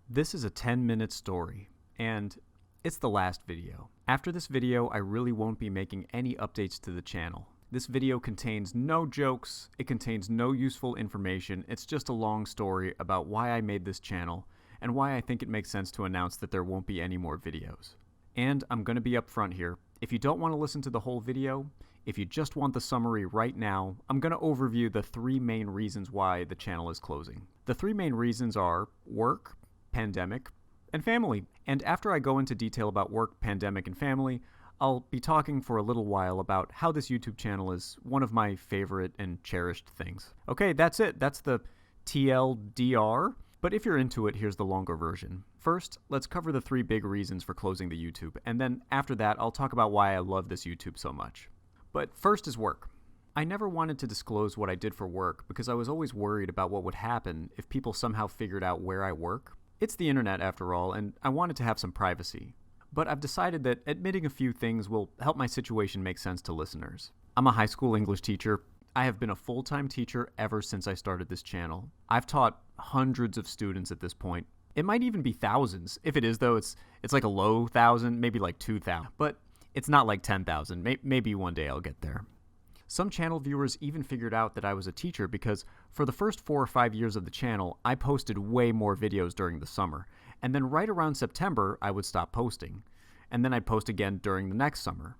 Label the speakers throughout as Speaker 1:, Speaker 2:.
Speaker 1: This is a 10-minute story, and it's the last video. After this video, I really won't be making any updates to the channel. This video contains no jokes, it contains no useful information, it's just a long story about why I made this channel, and why I think it makes sense to announce that there won't be any more videos. And I'm going to be upfront here. If you don't want to listen to the whole video, if you just want the summary right now, I'm going to overview the three main reasons why the channel is closing. The three main reasons are work, pandemic, and family. And after I go into detail about work, pandemic, and family, I'll be talking for a little while about how this YouTube channel is one of my favorite and cherished things. Okay, that's it. That's the TLDR. But if you're into it, here's the longer version. First, let's cover the three big reasons for closing the YouTube, and then after that, I'll talk about why I love this YouTube so much. But first is work. I never wanted to disclose what I did for work because I was always worried about what would happen if people somehow figured out where I work. It's the internet after all, and I wanted to have some privacy. But I've decided that admitting a few things will help my situation make sense to listeners. I'm a high school English teacher. I have been a full-time teacher ever since I started this channel. I've taught hundreds of students at this point. It might even be thousands. If it is, though, it's like a low thousand, maybe like 2,000. But it's not like 10,000. Maybe one day I'll get there. Some channel viewers even figured out that I was a teacher because for the first 4 or 5 years of the channel, I posted way more videos during the summer. And then right around September, I would stop posting. And then I'd post again during the next summer.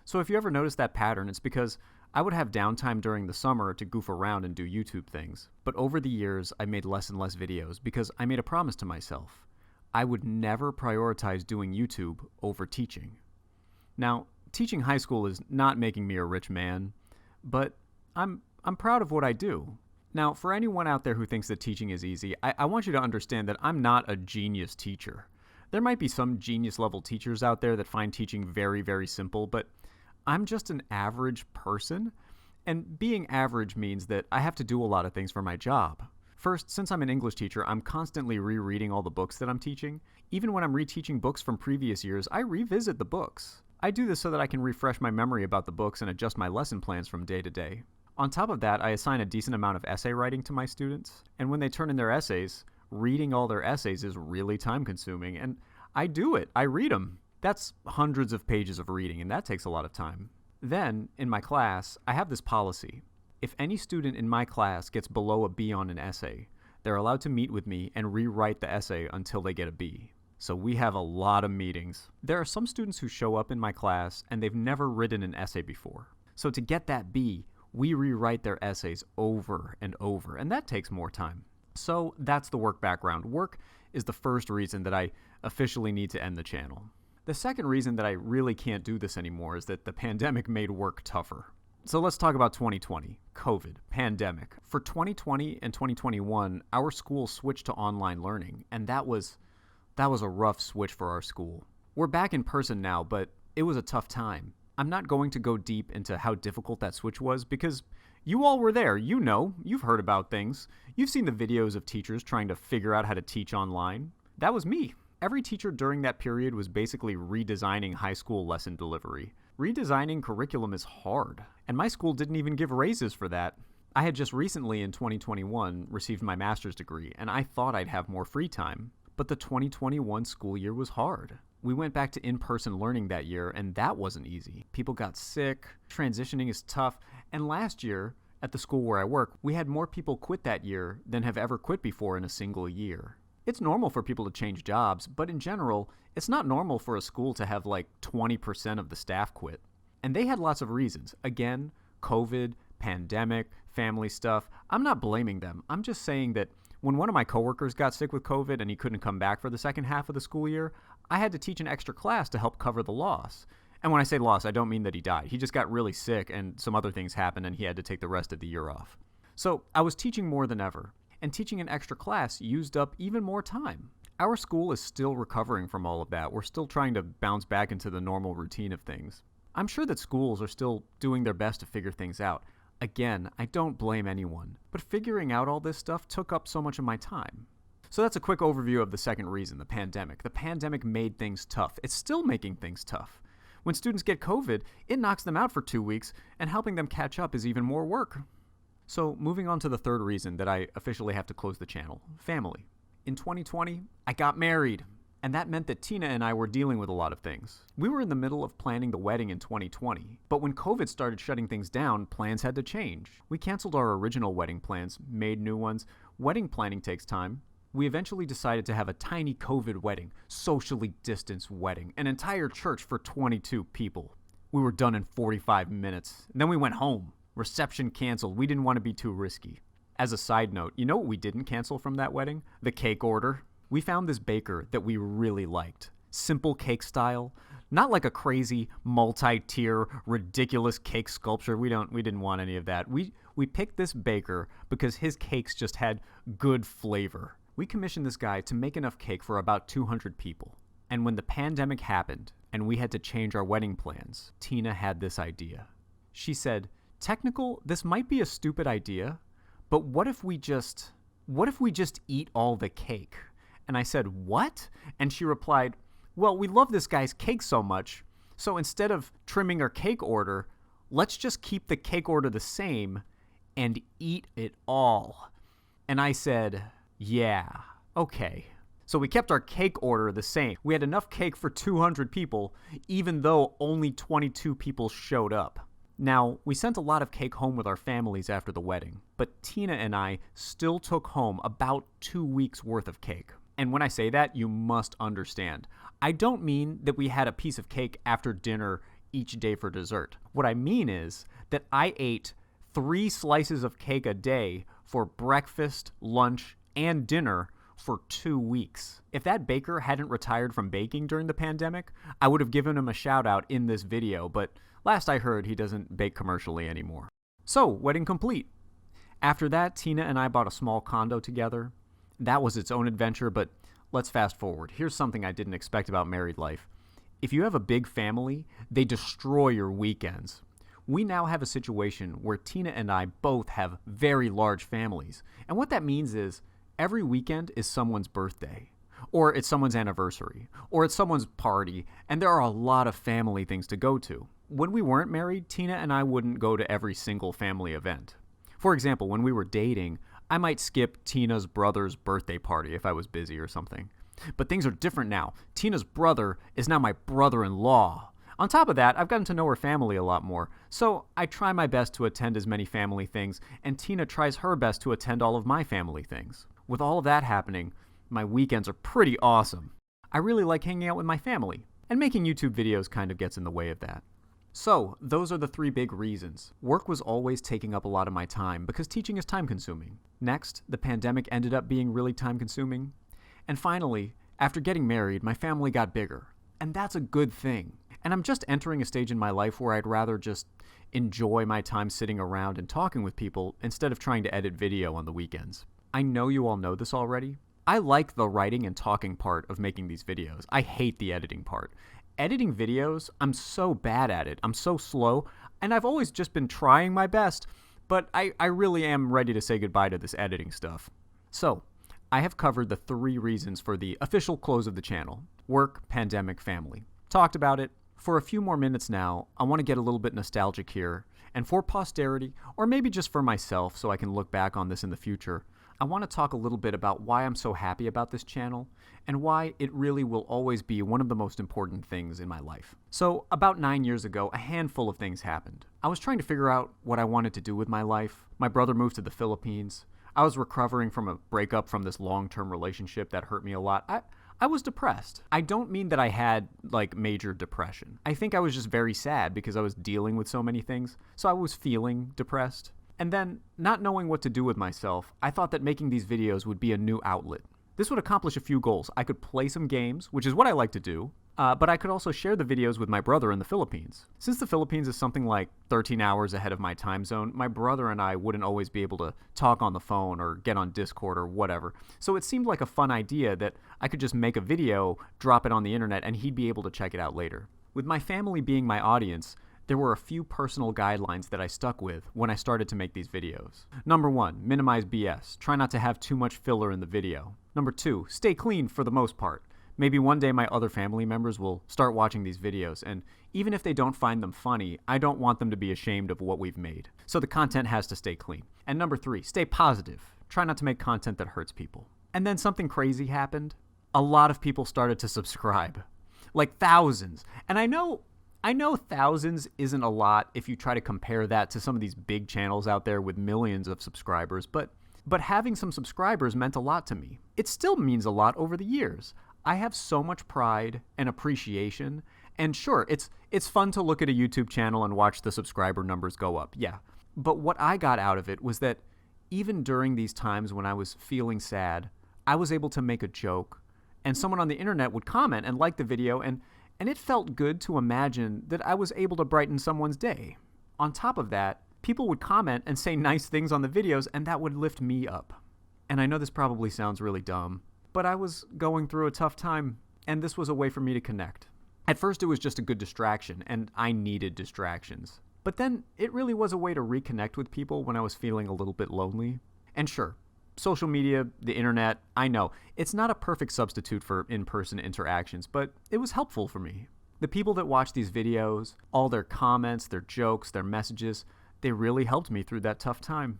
Speaker 1: So if you ever notice that pattern, it's because I would have downtime during the summer to goof around and do YouTube things. But over the years, I made less and less videos because I made a promise to myself. I would never prioritize doing YouTube over teaching. Now, teaching high school is not making me a rich man, but I'm proud of what I do. Now, for anyone out there who thinks that teaching is easy, I want you to understand that I'm not a genius teacher. There might be some genius level teachers out there that find teaching very, very simple, but I'm just an average person, and being average means that I have to do a lot of things for my job. First, since I'm an English teacher, I'm constantly rereading all the books that I'm teaching. Even when I'm reteaching books from previous years, I revisit the books. I do this so that I can refresh my memory about the books and adjust my lesson plans from day to day. On top of that, I assign a decent amount of essay writing to my students, and when they turn in their essays, reading all their essays is really time-consuming, and I do it. I read them. That's hundreds of pages of reading, and that takes a lot of time. Then, in my class, I have this policy. If any student in my class gets below a B on an essay, they're allowed to meet with me and rewrite the essay until they get a B. So we have a lot of meetings. There are some students who show up in my class and they've never written an essay before. So to get that B, we rewrite their essays over and over, and that takes more time. So that's the work background. Work is the first reason that I officially need to end the channel. The second reason that I really can't do this anymore is that the pandemic made work tougher. So let's talk about 2020, COVID, pandemic. For 2020 and 2021, our school switched to online learning, and that was a rough switch for our school. We're back in person now, but it was a tough time. I'm not going to go deep into how difficult that switch was because you all were there. You know, you've heard about things. You've seen the videos of teachers trying to figure out how to teach online. That was me. Every teacher during that period was basically redesigning high school lesson delivery. Redesigning curriculum is hard, and my school didn't even give raises for that. I had just recently in 2021 received my master's degree, and I thought I'd have more free time. But the 2021 school year was hard. We went back to in-person learning that year, and that wasn't easy. People got sick, transitioning is tough, and last year, at the school where I work, we had more people quit that year than have ever quit before in a single year. It's normal for people to change jobs, but in general, it's not normal for a school to have like 20% of the staff quit. And they had lots of reasons. Again, COVID, pandemic, family stuff. I'm not blaming them. I'm just saying that when one of my coworkers got sick with COVID and he couldn't come back for the second half of the school year, I had to teach an extra class to help cover the loss. And when I say loss, I don't mean that he died. He just got really sick and some other things happened and he had to take the rest of the year off. So I was teaching more than ever. And teaching an extra class used up even more time. Our school is still recovering from all of that. We're still trying to bounce back into the normal routine of things. I'm sure that schools are still doing their best to figure things out. Again, I don't blame anyone, but figuring out all this stuff took up so much of my time. So that's a quick overview of the second reason, the pandemic. The pandemic made things tough. It's still making things tough. When students get COVID, it knocks them out for 2 weeks, and helping them catch up is even more work. So moving on to the third reason that I officially have to close the channel, family. In 2020, I got married. And that meant that Tina and I were dealing with a lot of things. We were in the middle of planning the wedding in 2020, but when COVID started shutting things down, plans had to change. We canceled our original wedding plans, made new ones. Wedding planning takes time. We eventually decided to have a tiny COVID wedding, socially distanced wedding, an entire church for 22 people. We were done in 45 minutes. And then we went home. Reception canceled. We didn't want to be too risky. As a side note, you know what we didn't cancel from that wedding? The cake order. We found this baker that we really liked. Simple cake style, not like a crazy multi-tier ridiculous cake sculpture. We didn't want any of that. We picked this baker because his cakes just had good flavor. We commissioned this guy to make enough cake for about 200 people. And when the pandemic happened and we had to change our wedding plans, Tina had this idea. She said, this might be a stupid idea, but what if we just eat all the cake? And I said, what? And she replied, well, we love this guy's cake so much, so instead of trimming our cake order, let's just keep the cake order the same and eat it all. And I said, yeah, okay. So we kept our cake order the same. We had enough cake for 200 people, even though only 22 people showed up. Now, we sent a lot of cake home with our families after the wedding, but Tina and I still took home about 2 weeks worth of cake. And when I say that, you must understand. I don't mean that we had a piece of cake after dinner each day for dessert. What I mean is that I ate 3 slices of cake a day for breakfast, lunch, and dinner for 2 weeks. If that baker hadn't retired from baking during the pandemic, I would have given him a shout out in this video, but last I heard he doesn't bake commercially anymore. So, wedding complete. After that, Tina and I bought a small condo together. That was its own adventure, but let's fast forward. Here's something I didn't expect about married life. If you have a big family, they destroy your weekends. We now have a situation where Tina and I both have very large families. And what that means is every weekend is someone's birthday, or it's someone's anniversary, or it's someone's party, and there are a lot of family things to go to. When we weren't married, Tina and I wouldn't go to every single family event. For example, when we were dating, I might skip Tina's brother's birthday party if I was busy or something. But things are different now. Tina's brother is now my brother-in-law. On top of that, I've gotten to know her family a lot more, so I try my best to attend as many family things, and Tina tries her best to attend all of my family things. With all of that happening, my weekends are pretty awesome. I really like hanging out with my family, and making YouTube videos kind of gets in the way of that. So, those are the 3 big reasons. Work was always taking up a lot of my time because teaching is time-consuming. Next, the pandemic ended up being really time-consuming. And finally, after getting married, my family got bigger. And that's a good thing. And I'm just entering a stage in my life where I'd rather just enjoy my time sitting around and talking with people instead of trying to edit video on the weekends. I know you all know this already. I like the writing and talking part of making these videos. I hate the editing part. Editing videos, I'm so bad at it. I'm so slow, and I've always just been trying my best, but I really am ready to say goodbye to this editing stuff. So, I have covered the 3 reasons for the official close of the channel. Work, pandemic, family. Talked about it. For a few more minutes now, I want to get a little bit nostalgic here, and for posterity, or maybe just for myself so I can look back on this in the future, I want to talk a little bit about why I'm so happy about this channel, and why it really will always be one of the most important things in my life. So, about 9 years ago, a handful of things happened. I was trying to figure out what I wanted to do with my life. My brother moved to the Philippines. I was recovering from a breakup from this long-term relationship that hurt me a lot. I was depressed. I don't mean that I had, major depression. I think I was just very sad because I was dealing with so many things, so I was feeling depressed. And then, not knowing what to do with myself, I thought that making these videos would be a new outlet. This would accomplish a few goals. I could play some games, which is what I like to do, but I could also share the videos with my brother in the Philippines. Since the Philippines is something like 13 hours ahead of my time zone, my brother and I wouldn't always be able to talk on the phone or get on Discord or whatever. So it seemed like a fun idea that I could just make a video, drop it on the internet, and he'd be able to check it out later. With my family being my audience, there were a few personal guidelines that I stuck with when I started to make these videos. Number 1, minimize BS. Try not to have too much filler in the video. Number 2, stay clean for the most part. Maybe one day my other family members will start watching these videos, and even if they don't find them funny, I don't want them to be ashamed of what we've made. So the content has to stay clean. And number 3, stay positive. Try not to make content that hurts people. And then something crazy happened. A lot of people started to subscribe. Like thousands. And I know thousands isn't a lot if you try to compare that to some of these big channels out there with millions of subscribers, but having some subscribers meant a lot to me. It still means a lot over the years. I have so much pride and appreciation, and sure, it's fun to look at a YouTube channel and watch the subscriber numbers go up, yeah. But what I got out of it was that even during these times when I was feeling sad, I was able to make a joke, and someone on the internet would comment and like the video, and it felt good to imagine that I was able to brighten someone's day. On top of that, people would comment and say nice things on the videos, and that would lift me up. And I know this probably sounds really dumb, but I was going through a tough time, and this was a way for me to connect. At first, it was just a good distraction, and I needed distractions. But then, it really was a way to reconnect with people when I was feeling a little bit lonely. And sure, social media, the internet, I know, it's not a perfect substitute for in-person interactions, but it was helpful for me. The people that watch these videos, all their comments, their jokes, their messages, they really helped me through that tough time.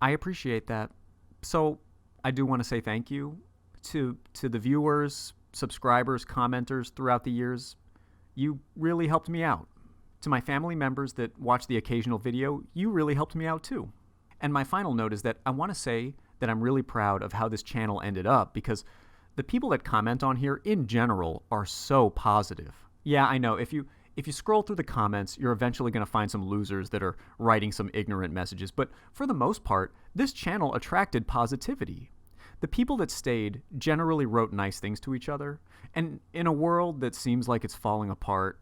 Speaker 1: I appreciate that. So, I do want to say thank you to the viewers, subscribers, commenters throughout the years. You really helped me out. To my family members that watch the occasional video, you really helped me out too. And my final note is that I want to say that I'm really proud of how this channel ended up, because the people that comment on here in general are so positive. Yeah, I know, if you scroll through the comments, you're eventually going to find some losers that are writing some ignorant messages, but for the most part, this channel attracted positivity. The people that stayed generally wrote nice things to each other, and in a world that seems like it's falling apart,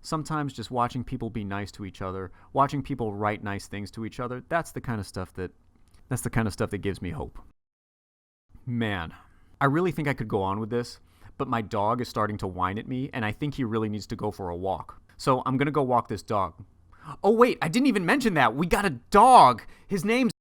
Speaker 1: sometimes just watching people be nice to each other, watching people write nice things to each other, that's the kind of stuff that gives me hope. Man, I really think I could go on with this, but my dog is starting to whine at me, and I think he really needs to go for a walk. So I'm gonna go walk this dog. Oh wait, I didn't even mention that. We got a dog. His name's